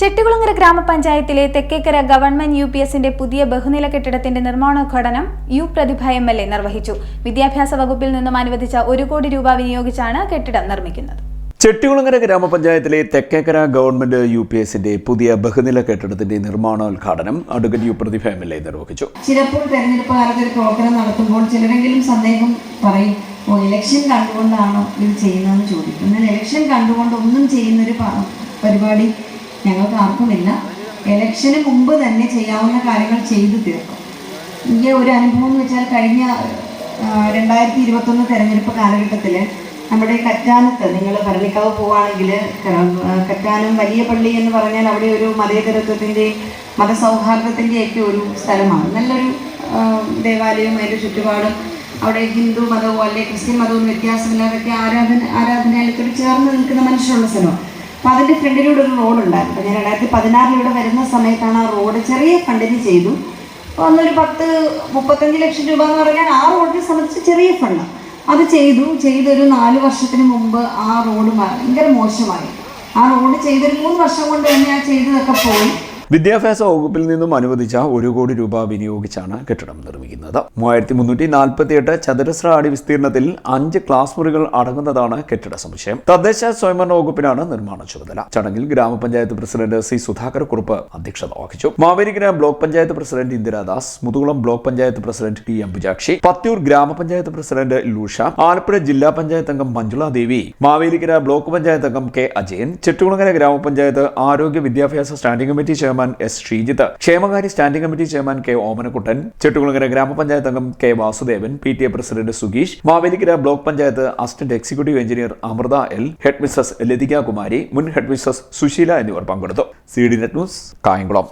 ചെട്ടികുളങ്ങര ഗ്രാമപഞ്ചായത്തിലെ തെക്കേക്കര ഗവൺമെന്റ് UPSന്റെ പുതിയ ബഹുനില കെട്ടിടത്തിന്റെ നിർമ്മാണോദ്ഘാടനം പ്രതിഭ MLA നിർവഹിച്ചു. വിദ്യാഭ്യാസ വകുപ്പിൽ നിന്നും അനുവദിച്ച 1 കോടി രൂപ വിനിയോഗിച്ചാണ് കെട്ടിടം നിർമ്മിക്കുന്നത്. ചെട്ടികുളങ്ങര ഗ്രാമപഞ്ചായത്തിലെ തെക്കേക്കര ഗവൺമെന്റ് UPSന്റെ പുതിയ ബഹുനില കെട്ടിടത്തിന്റെ നിർമ്മാണോദ്ഘാടനം അഡ്വക്കേറ്റ് പ്രതിഭ MLA നിർവഹിച്ചു. ചിലപ്പോൾ തെരഞ്ഞെടുപ്പ് കാലത്ത് ഒരു പ്രവർത്തനം നടത്തുമ്പോൾ ചിലരെങ്കിലും സന്ദേഹം പറയും, ഇലക്ഷൻ കണ്ടുകൊണ്ടാണോ ഇത് ചെയ്യുന്നതെന്ന് ചോദിക്കും. എന്നാൽ ഇലക്ഷൻ കണ്ടുകൊണ്ട് ഒന്നും ചെയ്യുന്നൊരു പരിപാടി ഞങ്ങൾക്ക് ആർക്കുമില്ല. ഇലക്ഷന് മുമ്പ് തന്നെ ചെയ്യാവുന്ന കാര്യങ്ങൾ ചെയ്തു തീർക്കും. എനിക്ക് ഒരു അനുഭവം എന്ന് വെച്ചാൽ കഴിഞ്ഞ 2021 തെരഞ്ഞെടുപ്പ് കാലഘട്ടത്തിൽ നമ്മുടെ കറ്റാനത്ത്, നിങ്ങൾ ഭരണിക്കാവ് പോവുകയാണെങ്കിൽ കറ്റാനം വലിയ പള്ളി എന്ന് പറഞ്ഞാൽ അവിടെ ഒരു മതേതരത്വത്തിൻ്റെയും മതസൗഹാർദ്ദത്തിൻ്റെയൊക്കെ ഒരു സ്ഥലമാണ്. നല്ലൊരു ദേവാലയവും അതിൻ്റെ ചുറ്റുപാടും അവിടെ ഹിന്ദു മതവും അല്ലെങ്കിൽ ക്രിസ്ത്യൻ മതവും വ്യത്യാസമില്ലാതൊക്കെ ആരാധനാലയത്തോട് ചേർന്ന് നിൽക്കുന്ന മനുഷ്യരുള്ള സ്ഥലമാണ്. അപ്പോൾ അതിൻ്റെ ഫ്രണ്ടിലൂടെ ഒരു റോഡ് ഉണ്ടായിരുന്നു. ഞാൻ 2016 ഇവിടെ വരുന്ന സമയത്താണ് ആ റോഡ് ചെറിയ ഫണ്ടിന് ചെയ്തു. അപ്പോൾ അന്നൊരു 35 ലക്ഷം രൂപ എന്ന് പറഞ്ഞാൽ ആ റോഡിനെ സംബന്ധിച്ച് ചെറിയ ഫണ്ടാണ്. അത് ചെയ്തൊരു 4 വർഷത്തിന് മുമ്പ് ആ റോഡ് ഭയങ്കര മോശമായി. ആ റോഡ് ചെയ്തൊരു 3 വർഷം കൊണ്ട് തന്നെ ആ ചെയ്തതൊക്കെ പോയി. വിദ്യാഭ്യാസ വകുപ്പിൽ നിന്നും അനുവദിച്ച 1 കോടി രൂപ വിനിയോഗിച്ചാണ് കെട്ടിടം നിർമ്മിക്കുന്നത്. 3348 ചതുരശ്ര അടി വിസ്തീർണത്തിൽ 5 ക്ലാസ് മുറികൾ അടങ്ങുന്നതാണ് കെട്ടിട സമുച്ചയം. തദ്ദേശ സ്വയംഭരണ വകുപ്പിനാണ് നിർമ്മാണ ചുമതല. ചടങ്ങിൽ ഗ്രാമപഞ്ചായത്ത് പ്രസിഡന്റ് C. സുധാകർ കുറുപ്പ് അധ്യക്ഷത വഹിച്ചു. Mavelikkara block panchayat president Indiradas, Muthukulam block panchayat president T. Ambujakshi, Pathiyoor grama panchayat president Loosha, Alappuzha ജില്ലാ പഞ്ചായത്ത് അംഗം മഞ്ജുള ദേവി, മാവേലിക്കര ബ്ലോക്ക് പഞ്ചായത്ത് അംഗം K. അജയൻ, ചെട്ടികുളങ്ങര ഗ്രാമപഞ്ചായത്ത് ആരോഗ്യ വിദ്യാഭ്യാസ standing committee chairman S. Sreejith, ക്ഷേമകാര്യ standing committee chairman K. Omanakuttan, Chettikulangara grama panchayat അംഗം K. വാസുദേവൻ, PTA പ്രസിഡന്റ് സുഗീഷ്, Mavelikkara block panchayat assistant executive engineer Amrutha L, head മിസ്സസ് ലതിക കുമാരി, മുൻ ഹെഡ് മിസ്സസ് സുശീല എന്നിവർ പങ്കെടുത്തു. CD net news, Kayamkulam.